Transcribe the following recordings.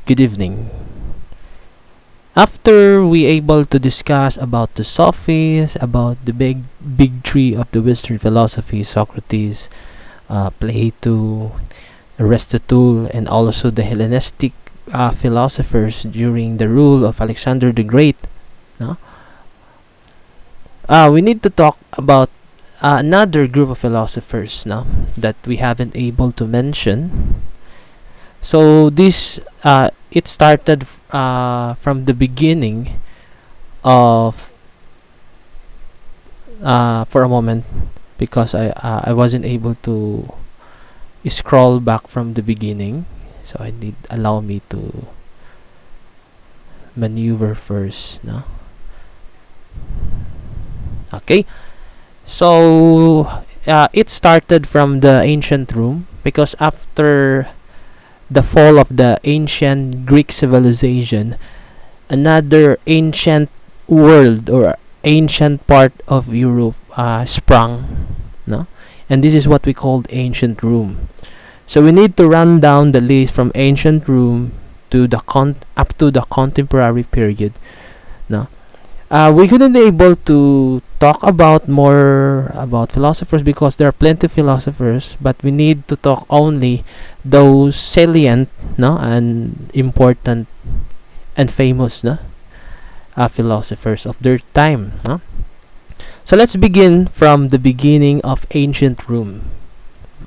Good evening. After we able to discuss about the sophists, about the big three of the Western philosophy, Socrates, Plato, Aristotle, and also the Hellenistic philosophers during the rule of Alexander the Great, no? We need to talk about another group of philosophers, no, that we haven't able to mention. So this it started from the beginning of for a moment, because I wasn't able to scroll back from the beginning, so I need allow me to maneuver first, no. Okay, so it started from the ancient Rome, because after the fall of the ancient Greek civilization, another ancient world or ancient part of Europe sprung, no? And this is what we called ancient Rome. So we need to run down the list from ancient Rome to the up to the contemporary period, no? We couldn't be able to talk about more about philosophers because there are plenty of philosophers, but we need to talk only those salient, no, and important and famous, no, philosophers of their time, no? So let's begin from the beginning of ancient Rome.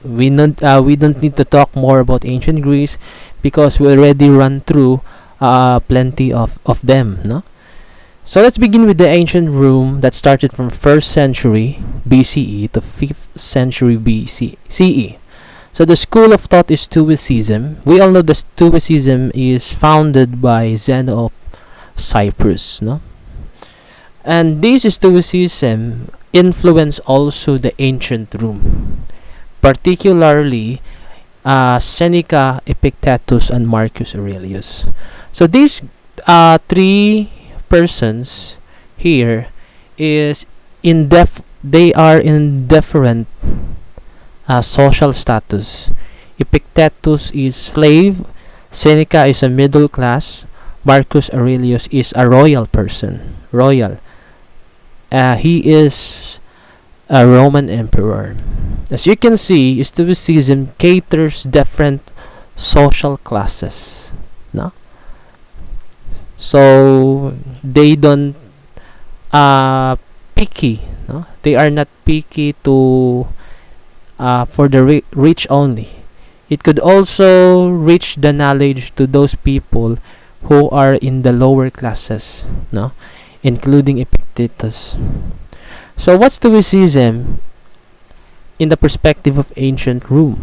We don't need to talk more about ancient Greece because we already run through plenty of them, no? So let's begin with the ancient Rome that started from 1st century BCE to 5th century CE. So the school of thought is Stoicism. We all know that Stoicism is founded by Zeno of Cyprus, no? And this Stoicism influenced also the ancient Rome, particularly Seneca, Epictetus, and Marcus Aurelius. So these three persons here they are in different social status. Epictetus is slave, Seneca is a middle class, Marcus Aurelius is a royal person. He is a Roman emperor. As you can see, Stoicism caters different social classes, no? So they don't picky, no? They are not picky to for the rich only. It could also reach the knowledge to those people who are in the lower classes, no, including Epictetus. So what's Stoicism in the perspective of ancient Rome?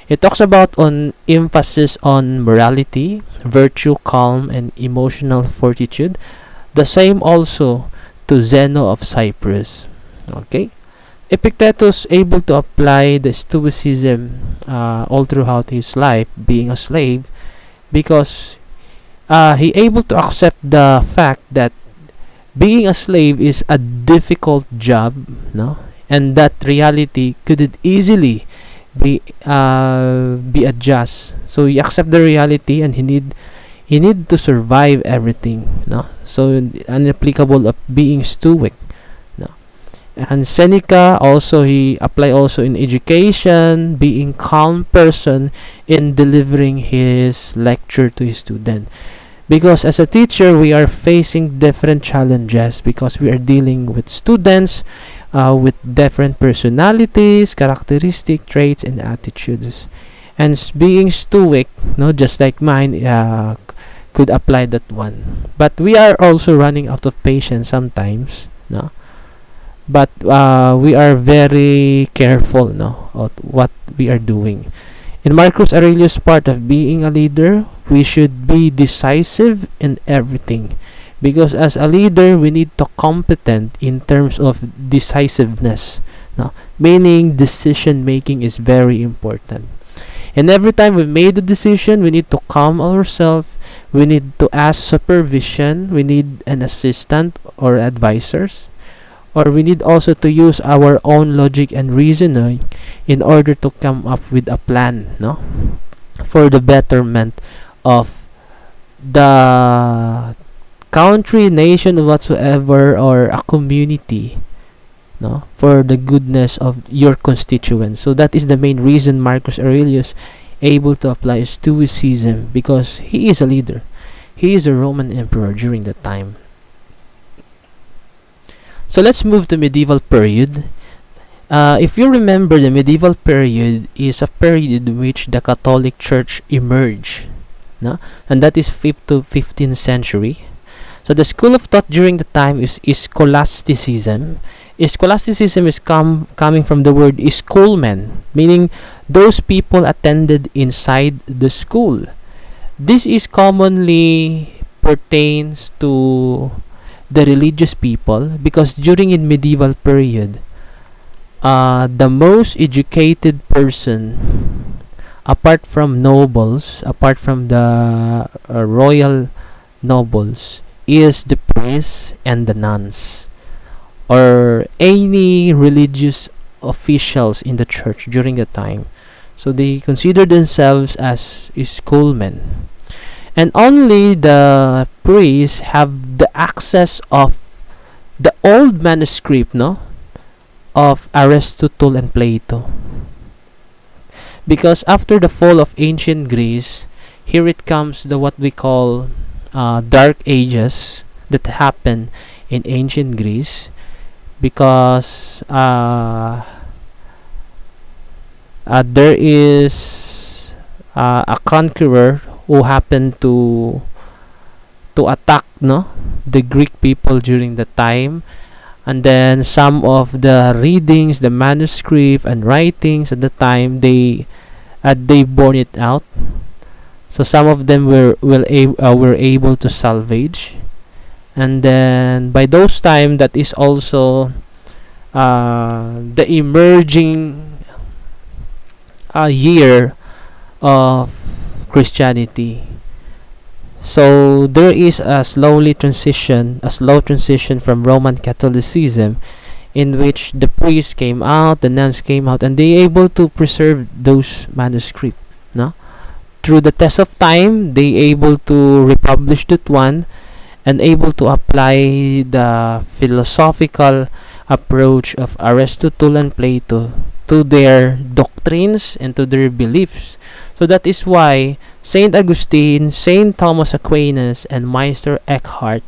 It talks about on emphasis on morality, virtue, calm, and emotional fortitude. The same also to Zeno of Cyprus. Okay, Epictetus able to apply the Stoicism all throughout his life, being a slave, because he able to accept the fact that being a slave is a difficult job, no, and that reality couldn't easily be adjust. So he accept the reality, and he need to survive everything, no. So unapplicable of being stoic, no. And Seneca also, he apply also in education, being calm person in delivering his lecture to his student, because as a teacher we are facing different challenges because we are dealing with students with different personalities, characteristic traits, and attitudes. And being stoic, no, just like mine, could apply that one. But we are also running out of patience sometimes, no. But we are very careful, no, of what we are doing. In Marcus Aurelius' part of being a leader, we should be decisive in everything, because as a leader we need to competent in terms of decisiveness, no? Meaning decision making is very important, and every time we made a decision we need to calm ourselves, we need to ask supervision, we need an assistant or advisors, or we need also to use our own logic and reasoning in order to come up with a plan, no, for the betterment of the country, nation, whatsoever, or a community, no, for the goodness of your constituents. So that is the main reason Marcus Aurelius able to apply stoicism, because he is a leader. He is a Roman emperor during that time. So let's move to medieval period. If you remember, the medieval period is a period in which the Catholic Church emerged, no? And that is 5th to 15th century. So the school of thought during the time is scholasticism. Scholasticism is coming from the word schoolmen, meaning those people attended inside the school. This is commonly pertains to the religious people, because during in medieval period, the most educated person, apart from nobles, apart from the royal nobles, is the priests and the nuns, or any religious officials in the church during the time. So they consider themselves as schoolmen, and only the priests have the access of the old manuscript, no, of Aristotle and Plato. Because after the fall of ancient Greece, here it comes the what we call dark ages that happen in ancient Greece, because there is a conqueror who happened to attack, no, the Greek people during the time, and then some of the readings, the manuscript and writings at the time, they born it out. So some of them were able to salvage, and then by those time, that is also the emerging year of Christianity. So there is a slow transition from Roman Catholicism, in which the priests came out, the nuns came out, and they able to preserve those manuscripts, no? Through the test of time, they able to republish that one, and able to apply the philosophical approach of Aristotle and Plato to their doctrines and to their beliefs. So that is why Saint Augustine, Saint Thomas Aquinas, and Meister Eckhart,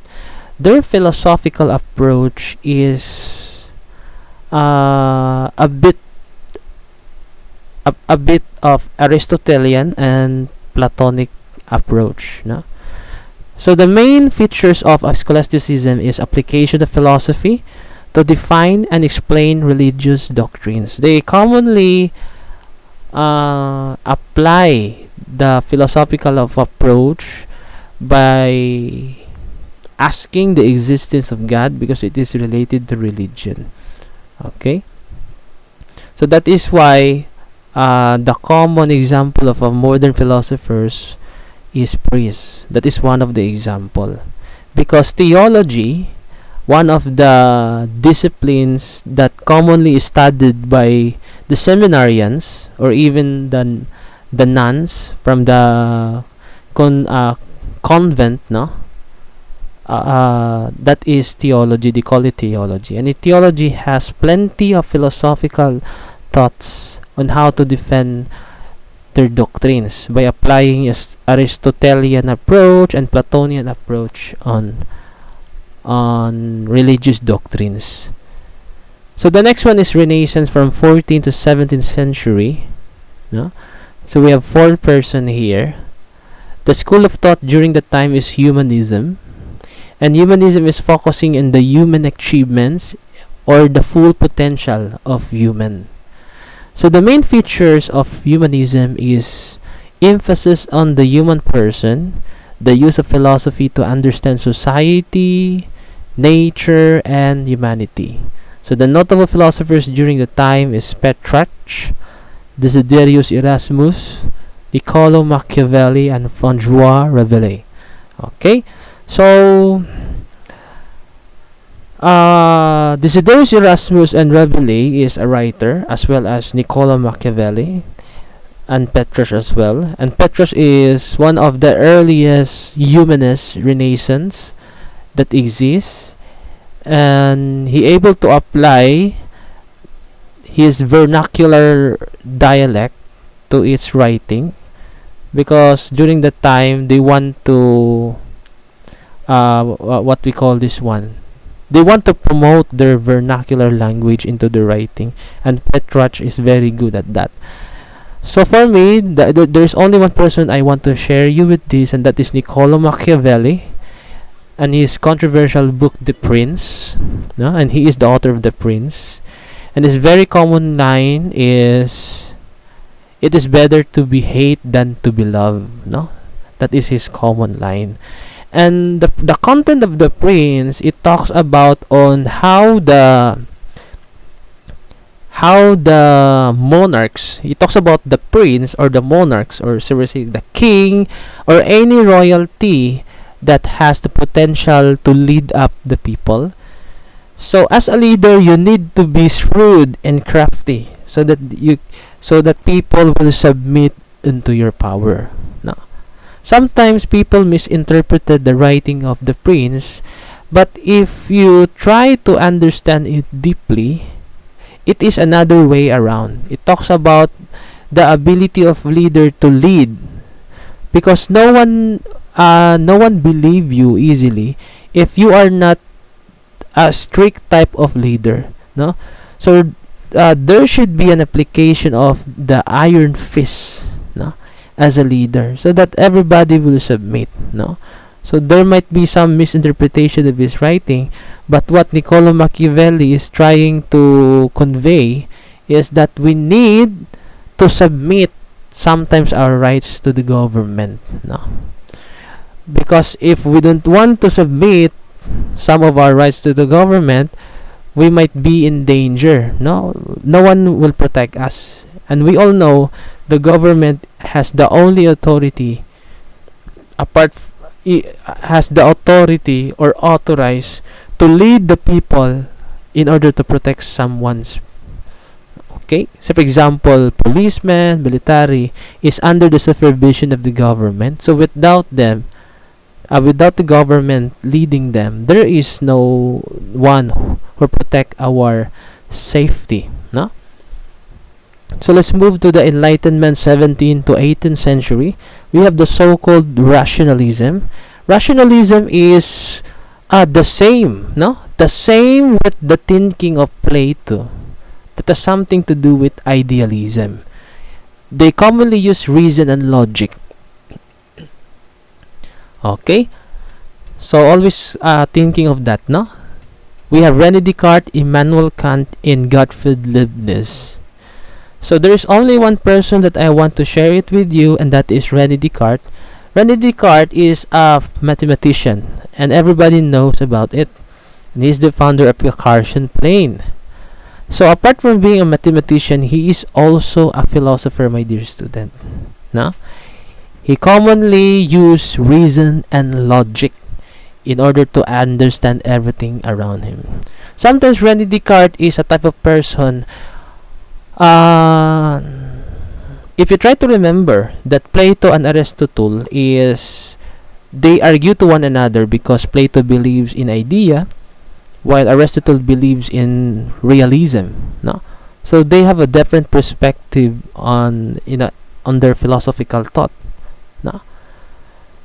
their philosophical approach is a bit of Aristotelian and Platonic approach, no? So the main features of scholasticism is application of philosophy to define and explain religious doctrines. They commonly apply the philosophical of approach by asking the existence of God, because it is related to religion. Okay, so that is why the common example of a modern philosophers is priests. That is one of the example, because theology, one of the disciplines that commonly studied by the seminarians, or even the nuns from the convent, no, that is theology. They call it theology, and theology has plenty of philosophical thoughts on how to defend their doctrines by applying Aristotelian approach and Platonian approach on religious doctrines. So the next one is Renaissance from 14th to 17th century, no? So we have four person here. The school of thought during that time is humanism, and humanism is focusing on the human achievements or the full potential of human. So the main features of humanism is emphasis on the human person, the use of philosophy to understand society, nature, and humanity. So the notable philosophers during the time is Petrarch, Desiderius Erasmus, Niccolo Machiavelli, and François Rabelais. Okay, so Desiderius Erasmus and Rabelais is a writer, as well as Niccolo Machiavelli. and Petrus as well. And Petrus is one of the earliest humanist renaissance that exists, and he able to apply his vernacular dialect to its writing, because during that time they want to what we call this one, they want to promote their vernacular language into the writing, and Petrarch is very good at that. So for me, there's only one person I want to share you with this, and that is Niccolo Machiavelli, and his controversial book The Prince, no? And he is the author of The Prince, and his very common line is, "It is better to be hate than to be loved." No, that is his common line. And the content of The Prince, it talks about on how the monarchs, he talks about the prince or the monarchs, or seriously the king or any royalty that has the potential to lead up the people. So as a leader, you need to be shrewd and crafty, so that people will submit into your power. Now, sometimes people misinterpreted the writing of The Prince, but if you try to understand it deeply, it is another way around. It talks about the ability of leader to lead, because no one believe you easily if you are not a strict type of leader, no. So there should be an application of the iron fist, no, as a leader, so that everybody will submit, no. So there might be some misinterpretation of his writing, but what Niccolo Machiavelli is trying to convey is that we need to submit sometimes our rights to the government, no. Because if we don't want to submit some of our rights to the government, we might be in danger, no. No one will protect us, and we all know the government has the only authority, has the authority or authorized to lead the people in order to protect someone's. Okay, so for example, policemen, military is under the supervision of the government. So without them, without the government leading them, there is no one who protect our safety, no. So let's move to the Enlightenment 17th to 18th century. We have the so-called rationalism. Rationalism is the same, no? The same with the thinking of Plato. That has something to do with idealism. They commonly use reason and logic. Okay? So always thinking of that, no? We have Rene Descartes, Immanuel Kant, and Gottfried Leibniz. So there is only one person that I want to share it with you, and that is Rene Descartes. Rene Descartes is a mathematician, and everybody knows about it. And he is the founder of the Cartesian plane. So apart from being a mathematician, he is also a philosopher, my dear student. No? He commonly uses reason and logic in order to understand everything around him. Sometimes Rene Descartes is a type of person. If you try to remember that Plato and Aristotle they argue to one another because Plato believes in idea, while Aristotle believes in realism, no. So they have a different perspective on their philosophical thought, no.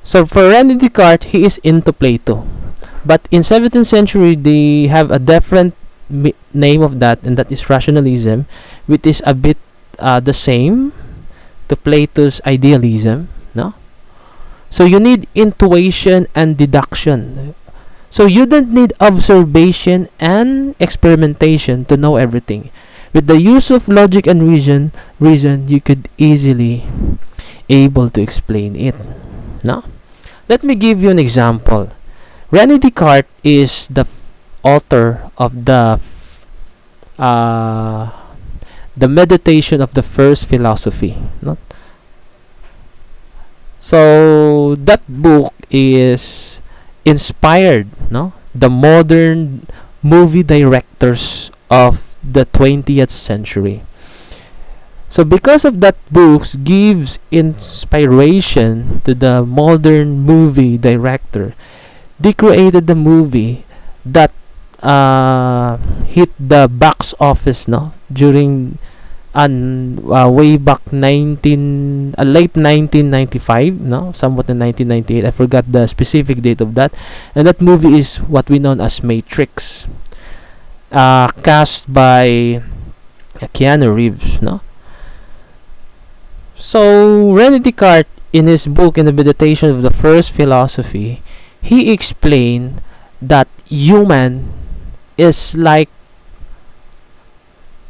So for Rene Descartes, he is into Plato, but in 17th century they have a different name of that, and that is rationalism, which is a bit the same to Plato's idealism, no. So you need intuition and deduction. So you don't need observation and experimentation to know everything. With the use of logic and reason, you could easily able to explain it, no. Let me give you an example. Rene Descartes is the author of the meditation of the first philosophy, no? So that book is inspired, no, the modern movie directors of the 20th century. So because of that, books gives inspiration to the modern movie director. They created the movie that hit the box office, no, during way back late 1995, no, somewhat in 1998. I forgot the specific date of that. And that movie is what we know as Matrix, cast by Keanu Reeves, no. So Rene Descartes, in his book In the Meditation of the First Philosophy, he explained that human is like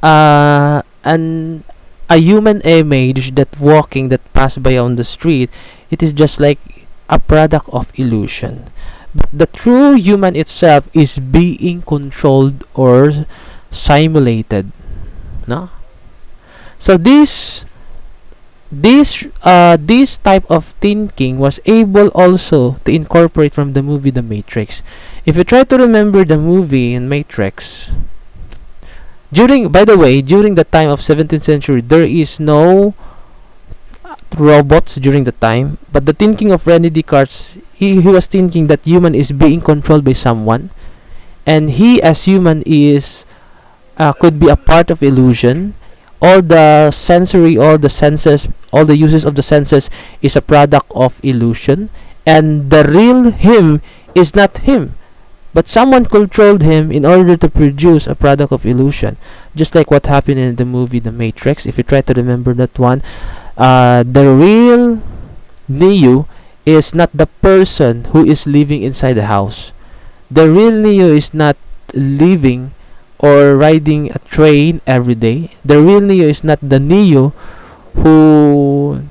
an a human image that walking, that pass by on the street. It is just like a product of illusion. But the true human itself is being controlled or simulated, no. So this type of thinking was able also to incorporate from the movie The Matrix. If you try to remember the movie in Matrix, during the time of 17th century, there is no robots during the time, but the thinking of Rene Descartes, he was thinking that human is being controlled by someone, and he as human is could be a part of illusion. All the sensory, all the senses, all the uses of the senses is a product of illusion, and the real him is not him, but someone controlled him in order to produce a product of illusion. Just like what happened in the movie The Matrix. If you try to remember that one, the real Neo is not the person who is living inside the house. The real Neo is not living or riding a train every day. The real Neo is not the Neo who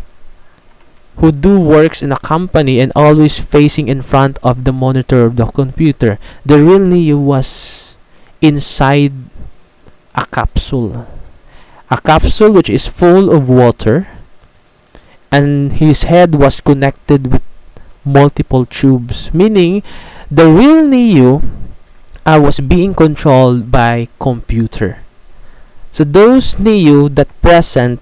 do works in a company and always facing in front of the monitor of the computer. The real Neo was inside a capsule which is full of water, and his head was connected with multiple tubes, meaning the real Neo was being controlled by computer. So those Neo that present,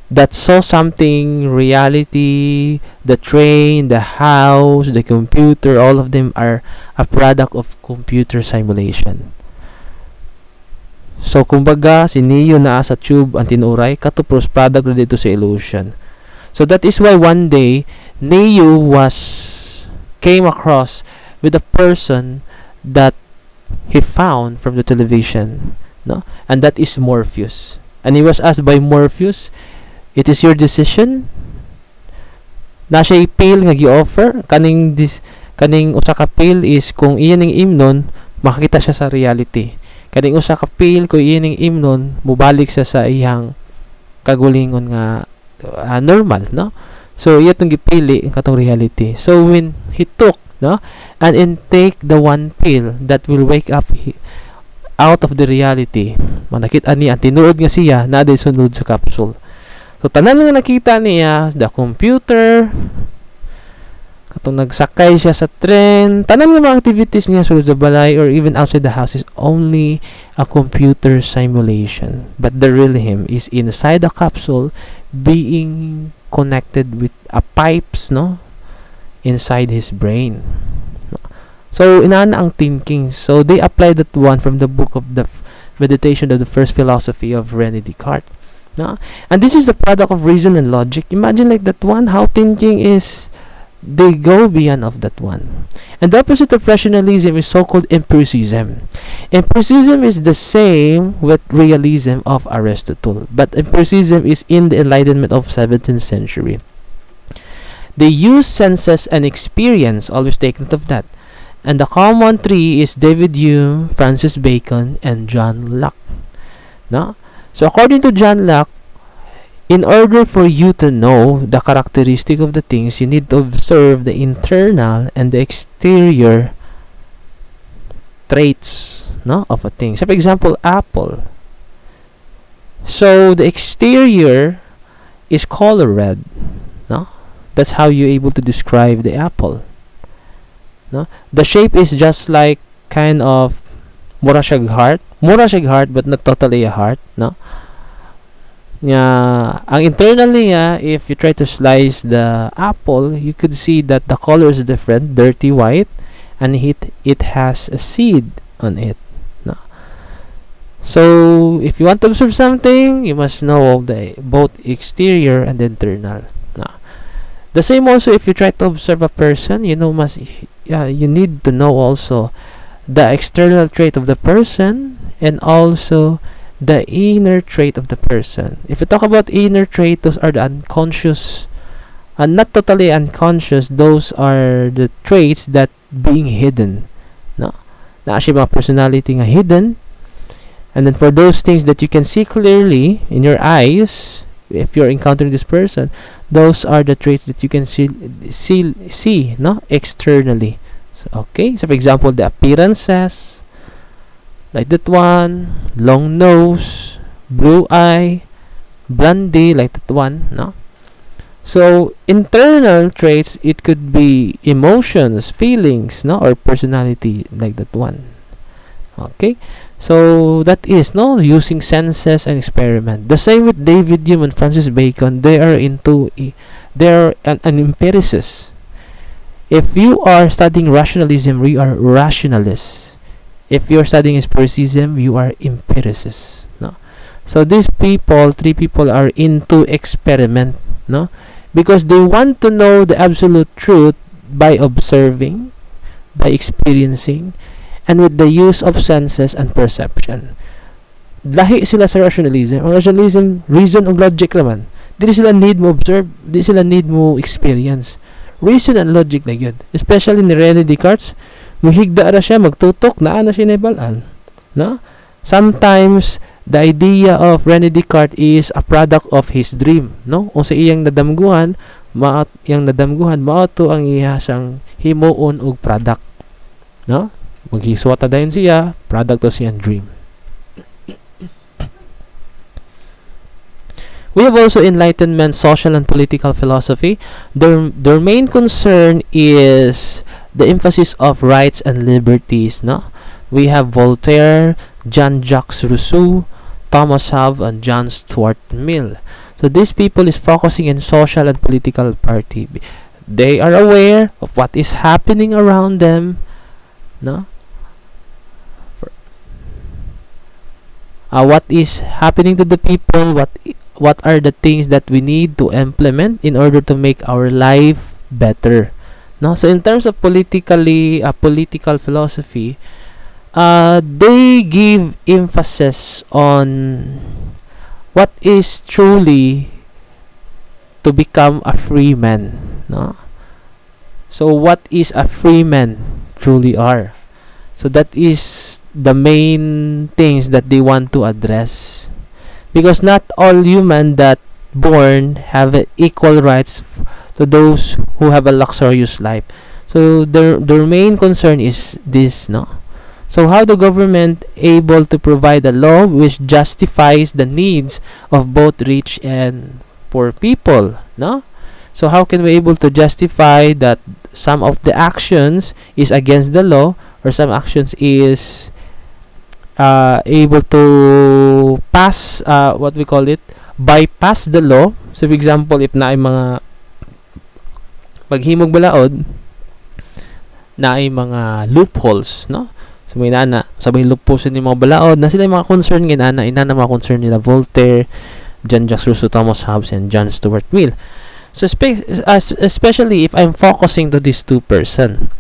that saw something, reality, the train, the house, the computer, all of them are a product of computer simulation. So kumbaga si Neo naa sa tube ang tinuray katupros product na dito sa illusion. So that is why one day Neo came across with a person that he found from the television, no, and that is Morpheus. And he was asked by Morpheus, "It is your decision." Na siya pill nga gi-offer kaning usa ka pill is kung iyan ning imnon makakita siya sa reality. Kaning usa ka pill kung iyan ning imnon mubalik siya sa iyang kagulingon nga normal, no. So iya tong gipili ang katong reality. So when he took, no, and intake the one pill that will wake up out of the reality, manakita niya ang tinuod nga siya na day sunod sa capsule. So tanan nga nakita niya, the computer, katong nagsakay siya sa train, tanan nga mga activities niya sulod sa balay or even outside the house is only a computer simulation. But the real him is inside the capsule being connected with a pipes, no, inside his brain. So inana ang thinking. So they applied that one from the book of the Meditation of the First Philosophy of Rene Descartes. No? And this is the product of reason and logic. Imagine like that one, how thinking is, they go beyond of that one. And the opposite of rationalism is so-called empiricism. Empiricism is the same with realism of Aristotle, but empiricism is in the Enlightenment of 17th century. They use senses and experience, always take note of that. And the common three is David Hume, Francis Bacon, and John Locke. No? So according to John Locke, in order for you to know the characteristic of the things, you need to observe the internal and the exterior traits, no, of a thing. So for example, apple. So the exterior is color red, no? That's how you're able to describe the apple. No? The shape is just like kind of mura siyang heart, but not totally a heart, no? Ang internal niya, if you try to slice the apple, you could see that the color is different, dirty white, and it has a seed on it. No? So, if you want to observe something, you must know of the both exterior and internal. No? The same also if you try to observe a person, you need to know also the external trait of the person and also the inner trait of the person. If you talk about inner trait, those are the unconscious, and not totally unconscious, those are the traits that being hidden. No? Na siya mga personality nga hidden. And then for those things that you can see clearly in your eyes, if you're encountering this person, those are the traits that you can see no? Externally. So, okay, so for example, the appearances, like that one, long nose, blue eye, blondie, like that one, no? So, internal traits, it could be emotions, feelings, no? Or personality, like that one. Okay? So, that is, no? Using senses and experiment. The same with David Hume and Francis Bacon. They are an empiricist. If you are studying rationalism, you are rationalist. If you are studying empiricism, you are empiricist. No? So these people, three people, are into experiment, no? Because they want to know the absolute truth by observing, by experiencing, and with the use of senses and perception. Lahi sila sa rationalism. Ang rationalism, reason and logic naman. Dili sila need mo observe, dili sila need mo experience. Reason and logic na yun. Especially ni Rene Descartes, muhigda ra siya, magtutok, naa na siya naibalaan. No? Sometimes, the idea of Rene Descartes is a product of his dream. No? O sa iyang nadamguhan, maoto ang ihasang himuon og product. No? Maghiswata dayon siya, product of siyang dream. We have also Enlightenment social and political philosophy. Their main concern is the emphasis of rights and liberties. No, we have Voltaire, Jean-Jacques Rousseau, Thomas Hobbes, and John Stuart Mill. So these people is focusing in social and political party. They are aware of what is happening around them. No, what is happening to the people, what are the things that we need to implement in order to make our life better. No, so in terms of political philosophy, they give emphasis on what is truly to become a free man. No, so what is a free man truly are. So that is the main things that they want to address, because not all human that born have equal rights to those who have a luxurious life. So their main concern is this, no? So how the government able to provide a law which justifies the needs of both rich and poor people, no? So how can we able to justify that some of the actions is against the law, or some actions is able to pass, what we call it, bypass the law. So for example, if naay mga paghimog balaod, naay mga loopholes, no? So may nana sabay loopholes ni mga balaod na sila yung mga concern ginana, inana mga concern nila Voltaire, Jean-Jacques Rousseau, Thomas Hobbes, and John Stuart Mill. So especially if I'm focusing to these two person,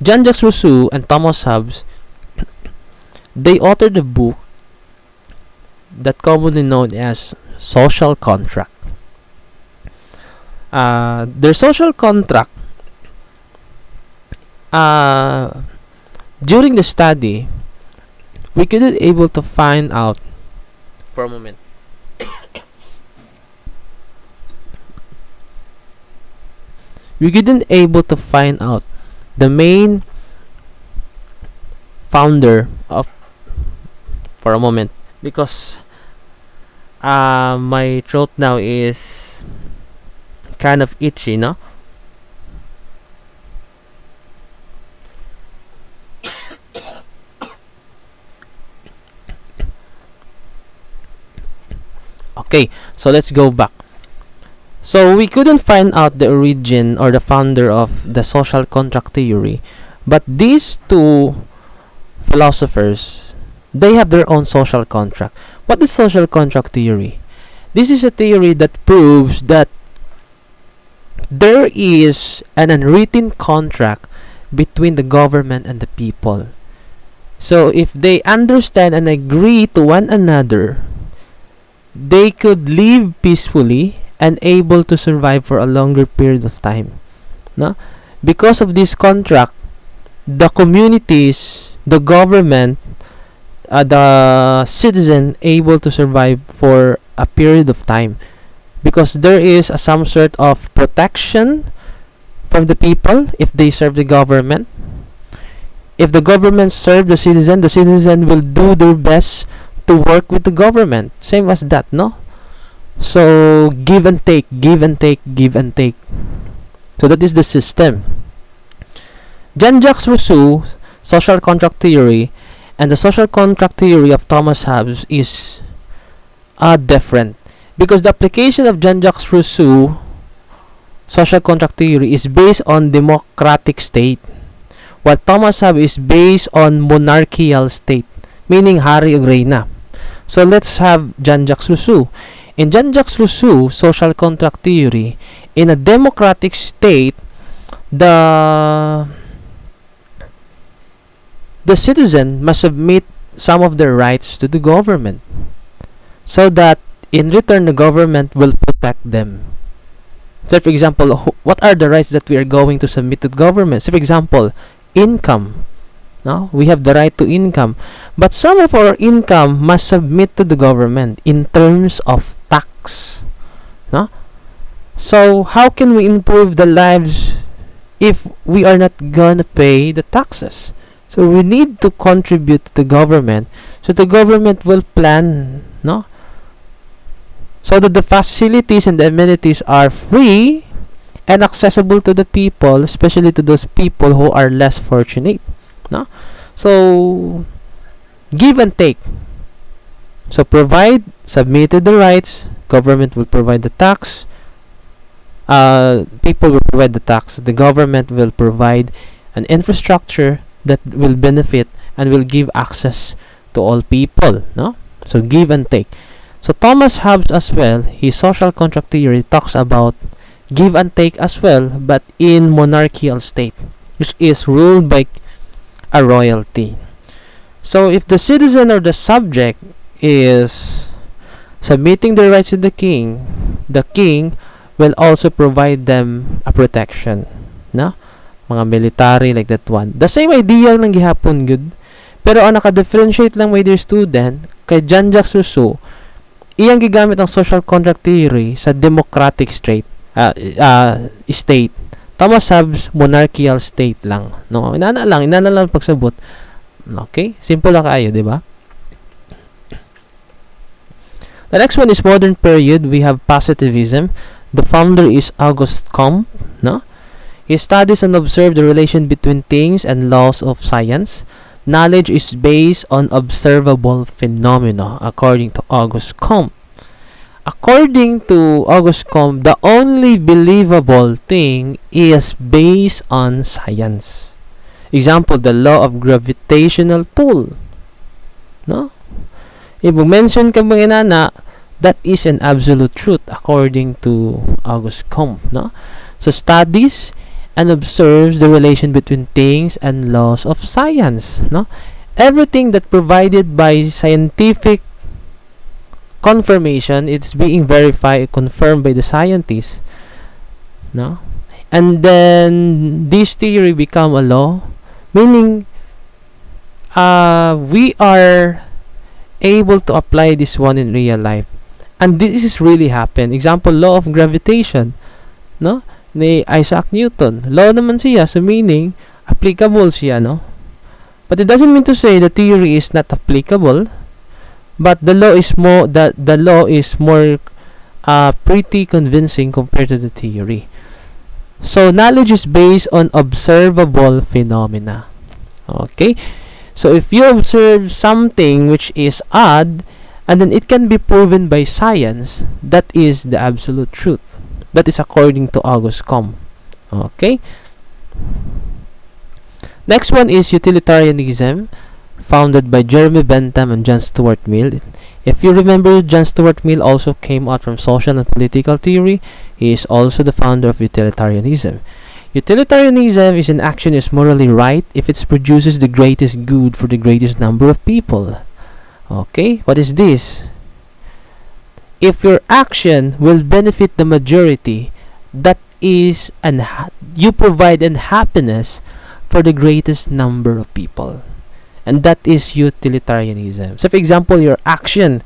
Jean-Jacques Rousseau and Thomas Hobbes, they authored a book that commonly known as Social Contract. Their social contract, during the study, we couldn't able to find out. For a moment. We couldn't able to find out the main founder of, for a moment, because my throat now is kind of itchy, no? Okay, so let's go back. So we couldn't find out the origin or the founder of the social contract theory, but these two philosophers, they have their own social contract. What is social contract theory? This is a theory that proves that there is an unwritten contract between the government and the people. So if they understand and agree to one another, they could live peacefully and able to survive for a longer period of time. No? Because of this contract, the communities, the government, the citizen able to survive for a period of time, because there is some sort of protection from the people if they serve the government. If the government serve the citizen will do their best to work with the government. Same as that, no? So give and take, give and take, give and take. So that is the system. Jean-Jacques Rousseau's social contract theory and the social contract theory of Thomas Hobbes is different, because the application of Jean-Jacques Rousseau social contract theory is based on democratic state, while Thomas Hobbes is based on monarchical state, meaning hari o reyna. So let's have Jean-Jacques Rousseau. In Jean-Jacques Rousseau social contract theory, in a democratic state, the citizen must submit some of their rights to the government, so that in return the government will protect them. So for example, what are the rights that we are going to submit to the government? So for example, income. No? We have the right to income, but some of our income must submit to the government in terms of tax. No? So how can we improve the lives if we are not gonna pay the taxes? So we need to contribute to the government, so the government will plan, no? So that the facilities and the amenities are free and accessible to the people, especially to those people who are less fortunate, no? So give and take. So provide, submitted the rights, government will provide the tax, people will provide the tax, the government will provide an infrastructure that will benefit and will give access to all people, no? So give and take. So Thomas Hobbes as well, his social contract theory talks about give and take as well, but in monarchical state, which is ruled by a royalty. So if the citizen or the subject is submitting their rights to the king will also provide them a protection, no? Mga military like that one. The same idea lang gihapon good. Pero ang naka-differentiate lang, my dear student, kay Jean-Jacques Rousseau, iyang gigamit ang social contract theory sa democratic state. Thomas Hobbes monarchical state lang, no? Inana lang pagsabot. Okay? Simple lang kayo, di ba? The next one is modern period. We have positivism. The founder is Auguste Comte, no? He studies and observes the relation between things and laws of science. Knowledge is based on observable phenomena, according to Auguste Comte. According to Auguste Comte, the only believable thing is based on science. Example, the law of gravitational pull. No? If we mention ka mga inana, that is an absolute truth according to Auguste Comte. No? So studies and observes the relation between things and laws of science. No? Everything that provided by scientific confirmation, it's being verified, confirmed by the scientists. No? And then this theory become a law, meaning we are able to apply this one in real life. And this is really happen. Example, law of gravitation, no? Ni Isaac Newton. Law naman siya, so meaning applicable siya, no? But it doesn't mean to say the theory is not applicable, but the law is more pretty convincing compared to the theory. So knowledge is based on observable phenomena. Okay? So if you observe something which is odd, and then it can be proven by science. That is the absolute truth. That is according to Auguste Comte. Okay. Next one is utilitarianism, founded by Jeremy Bentham and John Stuart Mill. If you remember, John Stuart Mill also came out from social and political theory. He is also the founder of utilitarianism. Utilitarianism is an action is morally right if it produces the greatest good for the greatest number of people. Okay, what is this? If your action will benefit the majority, that is you provide an happiness for the greatest number of people. And that is utilitarianism. So for example, your action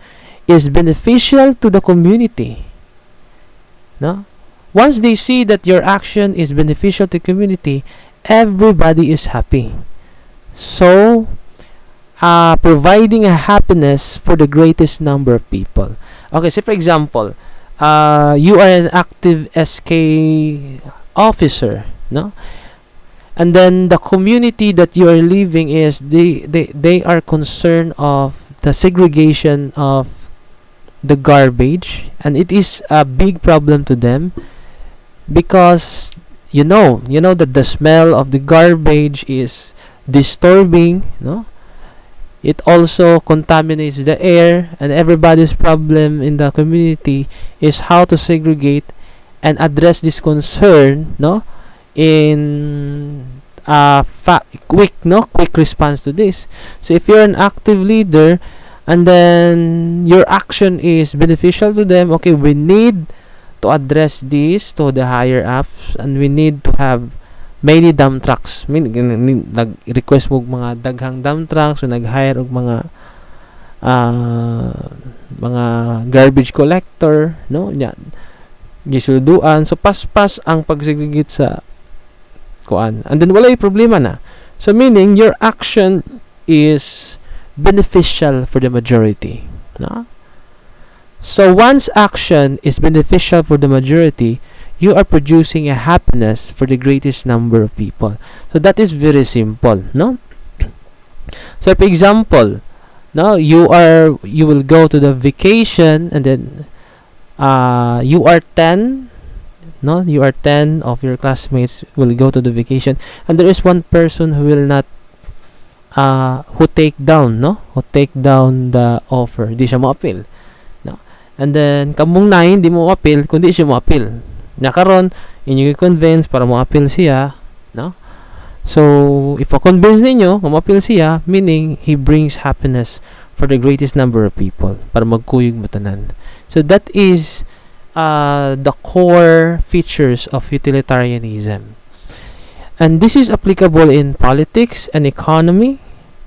is beneficial to the community. No? Once they see that your action is beneficial to the community, everybody is happy. So, providing a happiness for the greatest number of people. Okay, so for example, you are an active SK officer, no? And then the community that you are living is they are concerned of the segregation of the garbage, and it is a big problem to them because you know that the smell of the garbage is disturbing, no? It also contaminates the air, and everybody's problem in the community is how to segregate and address this concern, no? In quick response to this. So if you're an active leader and then your action is beneficial to them, okay, we need to address this to the higher ups, and we need to have many dump trucks. Nag-request mo mga daghang dump trucks, so nag-hire og mga garbage collector, no? Yan. Gisulduan, so paspas ang pagsegregate sa kuan. And then wala problema na. So meaning your action is beneficial for the majority, no? So once action is beneficial for the majority, you are producing a happiness for the greatest number of people. So that is very simple, no? So for example, no, you will go to the vacation, and then you are 10, no? You are 10 of your classmates will go to the vacation, and there is one person who will not who take down the offer. Di siya mo-appeal, no? And then kamong 9 di mo appeal kundi siya mo-appeal. Nakaron inyo i-convince para mo-appeal siya, no? So if convince ninyo mo-appeal siya, meaning he brings happiness for the greatest number of people para magkuyog mo tanan. So that is the core features of utilitarianism. And this is applicable in politics and economy,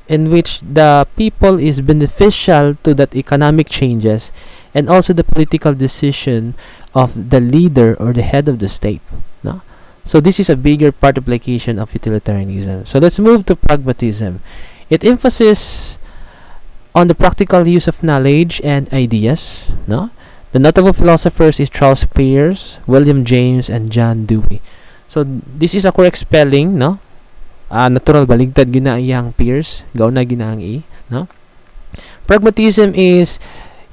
in which the people is beneficial to that economic changes, and also the political decision of the leader or the head of the state, no? So this is a bigger part application of utilitarianism. So let's move to pragmatism. It emphasizes on the practical use of knowledge and ideas, no? The notable philosophers is Charles Peirce, William James, and John Dewey. So this is a correct spelling, no? Natural baligtad ginaiyang Peirce, gaw na ginaang i, no? Pragmatism is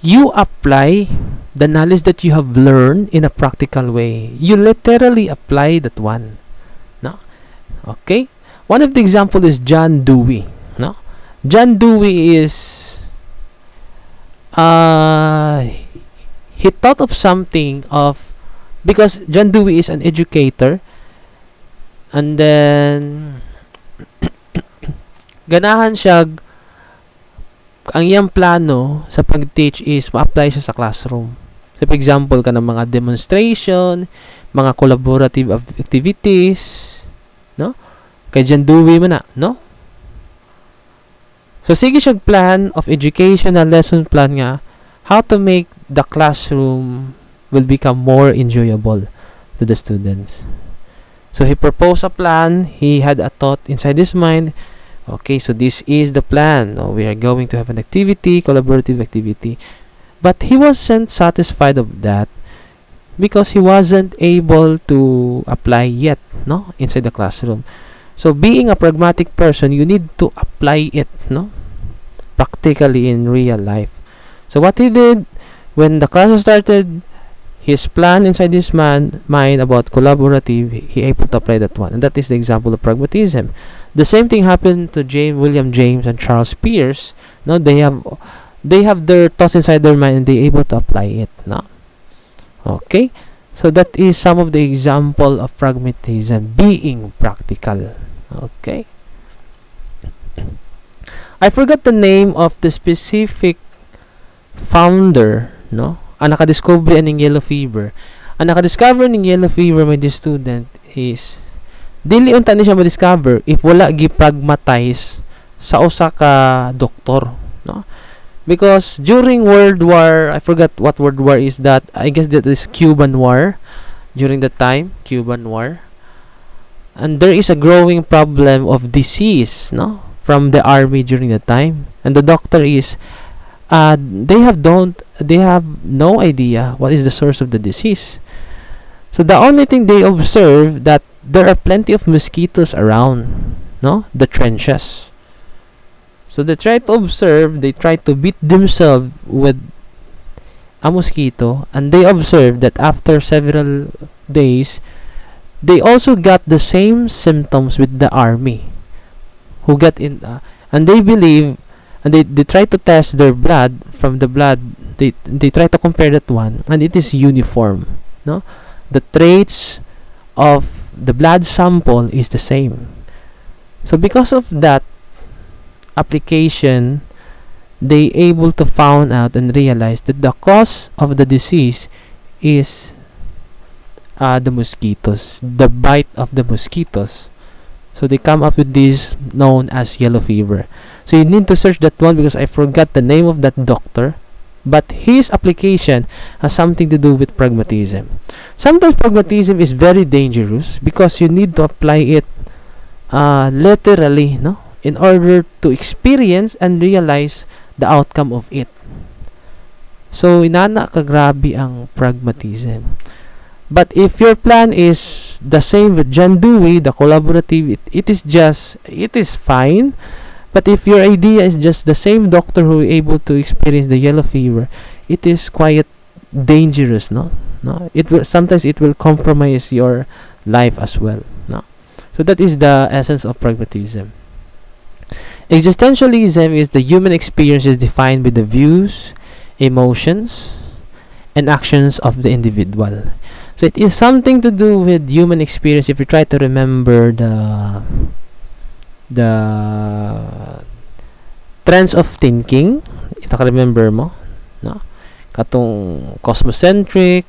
you apply the knowledge that you have learned in a practical way. You literally apply that one, no? Okay? One of the example is John Dewey, no? John Dewey is he thought of something of, because John Dewey is an educator, and then ganahan siya, ang iyang plano sa pag-teach is ma-apply siya sa classroom. So for example ka ng mga demonstration, mga collaborative activities, no? Kay John Dewey man na, no? So sige siya plan of educational lesson plan nga how to make the classroom will become more enjoyable to the students. So he proposed a plan, he had a thought inside his mind. Okay, so this is the plan. We are going to have an activity, collaborative activity. But he wasn't satisfied of that because he wasn't able to apply yet, no, inside the classroom. So being a pragmatic person, you need to apply it, no, practically in real life. So what he did when the class started, his plan inside his mind about collaborative, he able to apply that one, and that is the example of pragmatism. The same thing happened to William James and Charles Peirce. No, they have their thoughts inside their mind and they able to apply it. No, okay. So that is some of the example of pragmatism being practical. Okay. I forgot the name of the specific founder, no? Ang nakadiscover ng yellow fever. Ang nakadiscover ng yellow fever, my dear student, is dili unta ni siya ma-discover if wala gi-pragmatize sa usa ka doktor, no? Because during World War, I forgot what World War is that. I guess that is Cuban War. During the time, Cuban War. And there is a growing problem of disease, no? From the army during the time. And the doctor is they have no idea what is the source of the disease. So the only thing they observe that there are plenty of mosquitoes around, no, the trenches. So they try to observe, they try to beat themselves with a mosquito, and they observe that after several days they also got the same symptoms with the army who got in, and they believe, and they try to test their blood. From the blood they try to compare that one, and it is uniform, no, the traits of the blood sample is the same. So because of that application, they able to found out and realize that the cause of the disease is the mosquitoes, the bite of the mosquitoes. So they come up with this known as yellow fever. So you need to search that one because I forgot the name of that doctor, but his application has something to do with pragmatism. Sometimes pragmatism is very dangerous because you need to apply it literally, no, in order to experience and realize the outcome of it. So inana ka grabe ang pragmatism. But if your plan is the same with John Dewey, the collaborative, it is fine. But if your idea is just the same doctor who is able to experience the yellow fever, it is quite dangerous, no? It will sometimes compromise your life as well, no? So that is the essence of pragmatism. Existentialism is the human experience is defined by the views, emotions, and actions of the individual. So it is something to do with human experience. If you try to remember the trends of thinking, ito ka remember mo, no? Katong cosmocentric,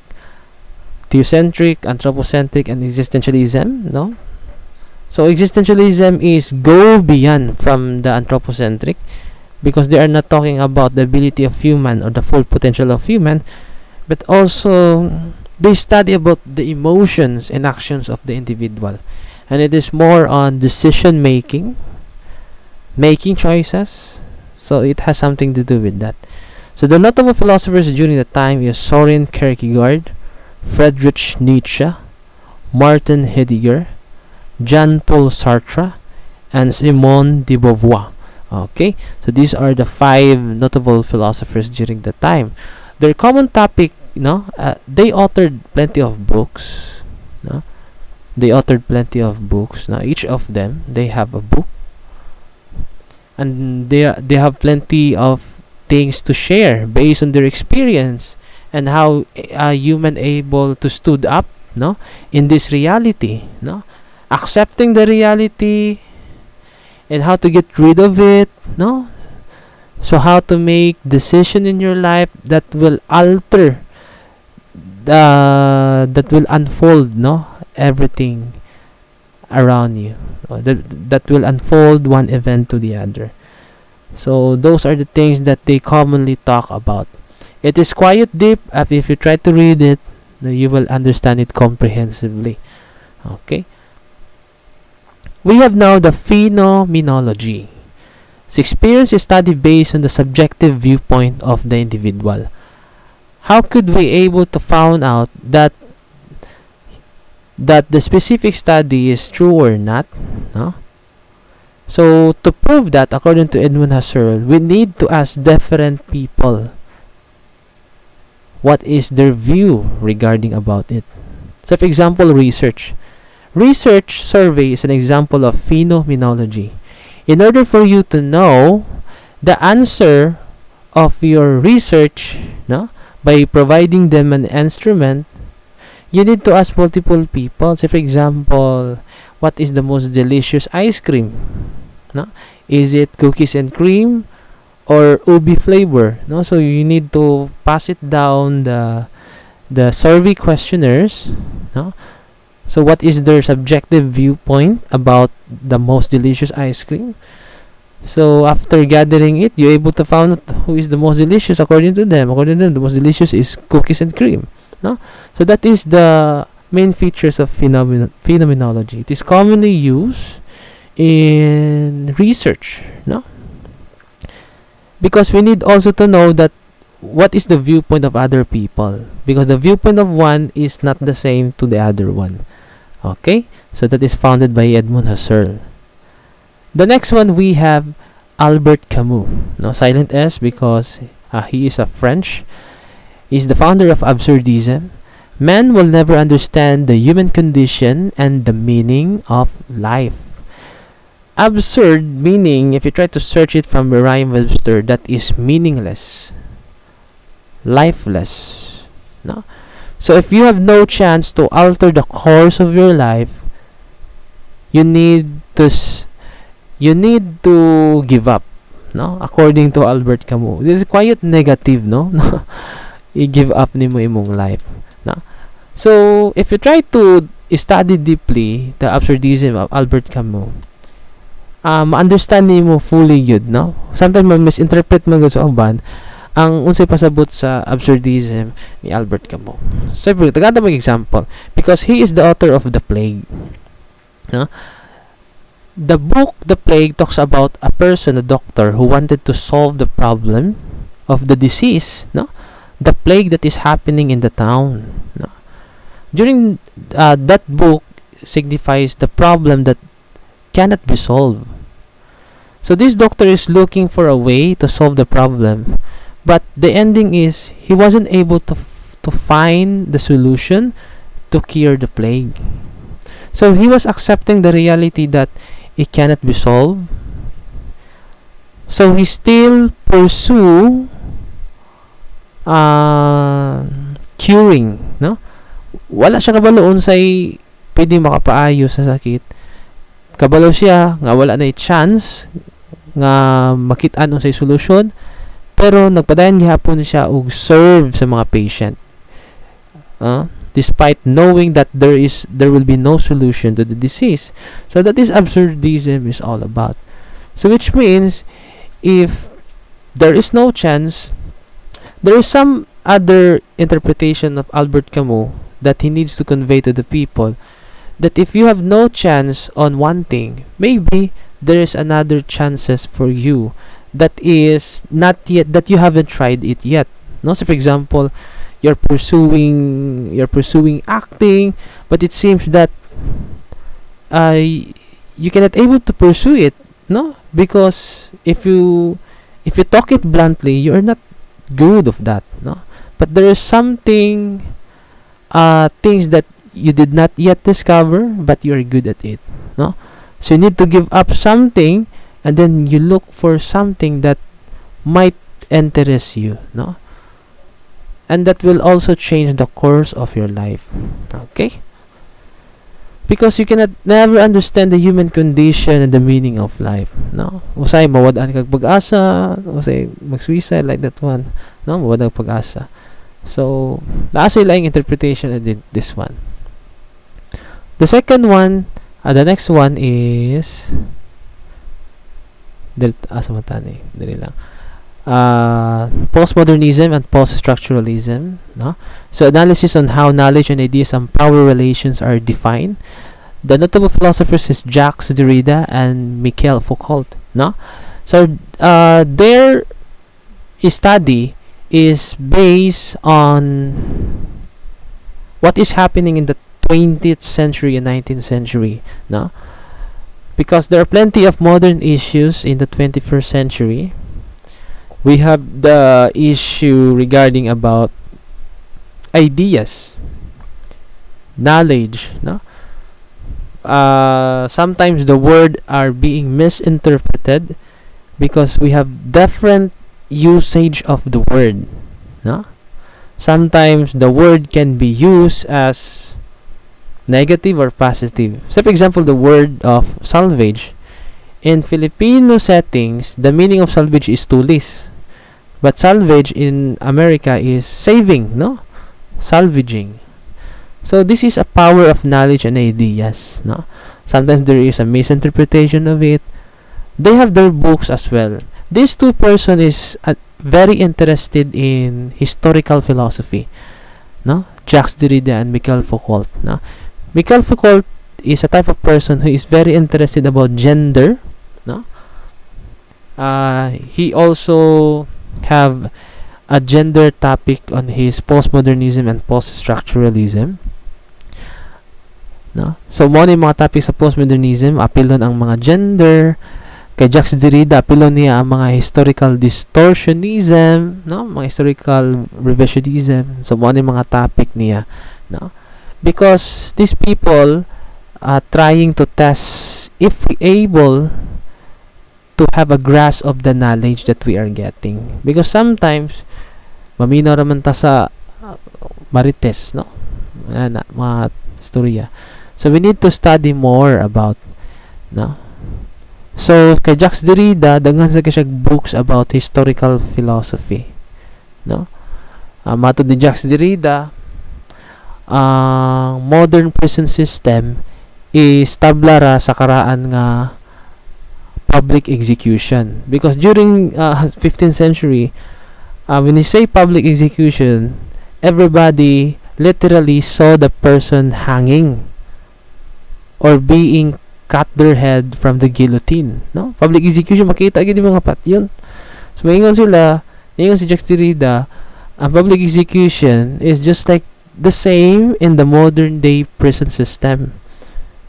theocentric, anthropocentric, and existentialism, no? So existentialism is go beyond from the anthropocentric because they are not talking about the ability of human or the full potential of human, but also they study about the emotions and actions of the individual, and it is more on decision making choices. So it has something to do with that. So the notable philosophers during the time is Soren Kierkegaard, Friedrich Nietzsche, Martin Heidegger, Jean-Paul Sartre, and Simone de Beauvoir. Okay, so these are the 5 notable philosophers during the time. Their common topic, they authored plenty of books. Now each of them they have a book, and they have plenty of things to share based on their experience and how a human able to stood up, in this reality, accepting the reality and how to get rid of it, so how to make decision in your life that will alter that will unfold everything around you, that will unfold one event to the other. So those are the things that they commonly talk about. It is quite deep. If you try to read it, you will understand it comprehensively. Okay, we have now the phenomenology. Experience is studied based on the subjective viewpoint of the individual. How could we able to find out that the specific study is true or not? So to prove that, according to Edmund Husserl, we need to ask different people what is their view regarding about it. So for example, research survey is an example of phenomenology. In order for you to know the answer of your research, no, by providing them an instrument, you need to ask multiple people. So for example, what is the most delicious ice cream? No? Is it cookies and cream or ubi flavor? No? So you need to pass it down the survey questionnaires. No? So what is their subjective viewpoint about the most delicious ice cream? So after gathering it, you're able to find out who is the most delicious according to them. According to them, the most delicious is cookies and cream. No? So that is the main features of phenomenology. It is commonly used in research. No? Because we need also to know that what is the viewpoint of other people, because the viewpoint of one is not the same to the other one. Okay? So that is founded by Edmund Husserl. The next one we have Albert Camus. No, silent S because he is a French. He's the founder of absurdism. Man will never understand the human condition and the meaning of life. Absurd meaning, if you try to search it from Merriam-Webster, that is meaningless, lifeless. No? So if you have no chance to alter the course of your life, you need to give up, no? According to Albert Camus. This is quite negative, no? I-give up nimo imong life, no? So if you try to study deeply the absurdism of Albert Camus, understand nimo fully yun, no? Sometimes misinterpret man sa uban ang unsay pasabot sa absurdism ni Albert Camus. So tagada mag example because he is the author of The Plague, no? The book The Plague talks about a person, a doctor, who wanted to solve the problem of the disease, no? The plague that is happening in the town. No? During that book signifies the problem that cannot be solved. So this doctor is looking for a way to solve the problem, but the ending is he wasn't able to find the solution to cure the plague. So he was accepting the reality that it cannot be solved. So he still pursue curing, no? Wala siya kabalo unsay pwede makapaayo sa sakit. Kabalo siya nga wala na chance nga makit-an unsay solution, pero nagpadayon gihapon siya og serve sa mga patient. Despite knowing that there will be no solution to the disease. So that is absurdism is all about. So which means if there is no chance, there is some other interpretation of Albert Camus that he needs to convey to the people, that if you have no chance on one thing, maybe there is another chances for you that is not yet, that you haven't tried it yet. No, so for example, you're pursuing acting, but it seems that you cannot able to pursue it, no? Because if you talk it bluntly, you're not good of that, no? But there is something things that you did not yet discover, but you're good at it, no? So you need to give up something, and then you look for something that might interest you, no? And that will also change the course of your life. Okay? Because you cannot never understand the human condition and the meaning of life. No? Usay mawadaan kag pag-asa, usay mag-suicide like that one. No? Mawadang pag-asa. So, naasa lang interpretation of this one. The second one, the next one is dili lang. Postmodernism and post-structuralism, no? So analysis on how knowledge and ideas and power relations are defined. The notable philosophers is Jacques Derrida and Michel Foucault, no? So their study is based on what is happening in the 20th century and 19th century, no? Because there are plenty of modern issues in the 21st century. We have the issue regarding about ideas, knowledge, no? Sometimes the word are being misinterpreted because we have different usage of the word, no? Sometimes the word can be used as negative or positive. So for example, the word of salvage. In Filipino settings, the meaning of salvage is tulis. But salvage in America is saving, no? Salvaging. So this is a power of knowledge and ideas, no? Sometimes there is a misinterpretation of it. They have their books as well. These two person is very interested in historical philosophy, no? Jacques Derrida and Michel Foucault, no? Michel Foucault is a type of person who is very interested about gender, no? He also have a gender topic on his postmodernism and poststructuralism, no? So mo ni mga topics sa postmodernism, apilon ang mga gender. Kay Jacques Derrida, apilon niya ang mga historical distortionism, no? Mga historical revisionism. So mo ni mga topic niya, no? Because these people are trying to test if we able to have a grasp of the knowledge that we are getting. Because sometimes maminaw raman ta sa marites, no? Mga istorya. So we need to study more about, no? So kay Jacques Derrida, daghan sa siya books about historical philosophy, no? Matod ni Jacques Derrida, ang modern prison system is tablara sa karaan nga public execution. Because during 15th century, when you say public execution, everybody literally saw the person hanging or being cut their head from the guillotine, no? Public execution, makita gid mga patyon. So maingon sila, ingon si Jacques Derrida, ang public execution is just like the same in the modern day prison system.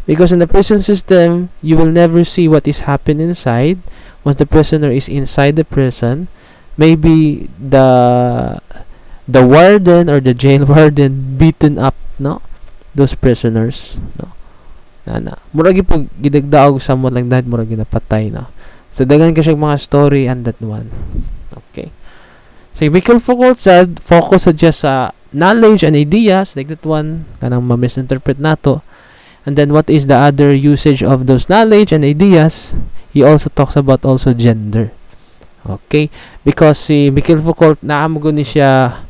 Because in the prison system, you will never see what is happening inside. Once the prisoner is inside the prison, maybe the warden or the jail warden beaten up, no, those prisoners, no? Murag po gidagdaog sa mo lang dahil murag ginapatay, no? So dagan kasi mga story and that one. Okay. So Michel Foucault said focus just sa knowledge and ideas, like that one kanang ma-misinterpret nato. And then what is the other usage of those knowledge and ideas? He also talks about also gender. Okay? Because si Michel Foucault naamgo ni siya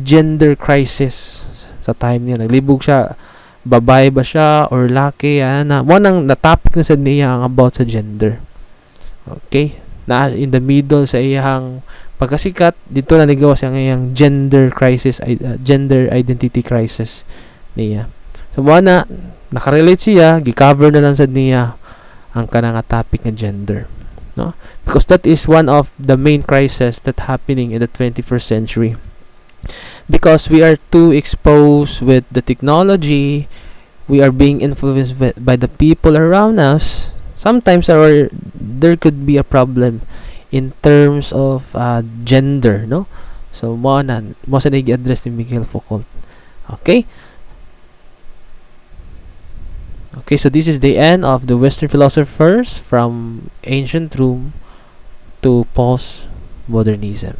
gender crisis sa time niya. Naglibog siya, babae ba siya or laki, mo nang na-topic na sa niya ang about sa gender. Okay? Na in the middle sa iyang pagkasikat, dito na nagawa siya ngayang gender crisis, gender identity crisis niya. So mo na nakarelate siya, gi-cover na lang sa niya ang kanang topic ng gender, no? Because that is one of the main crises that happening in the 21st century. Because we are too exposed with the technology, we are being influenced by the people around us. Sometimes there could be a problem in terms of gender, no? So mo sa nag-address ni Michel Foucault. Okay? Okay, so this is the end of the Western philosophers from ancient Rome to post-modernism.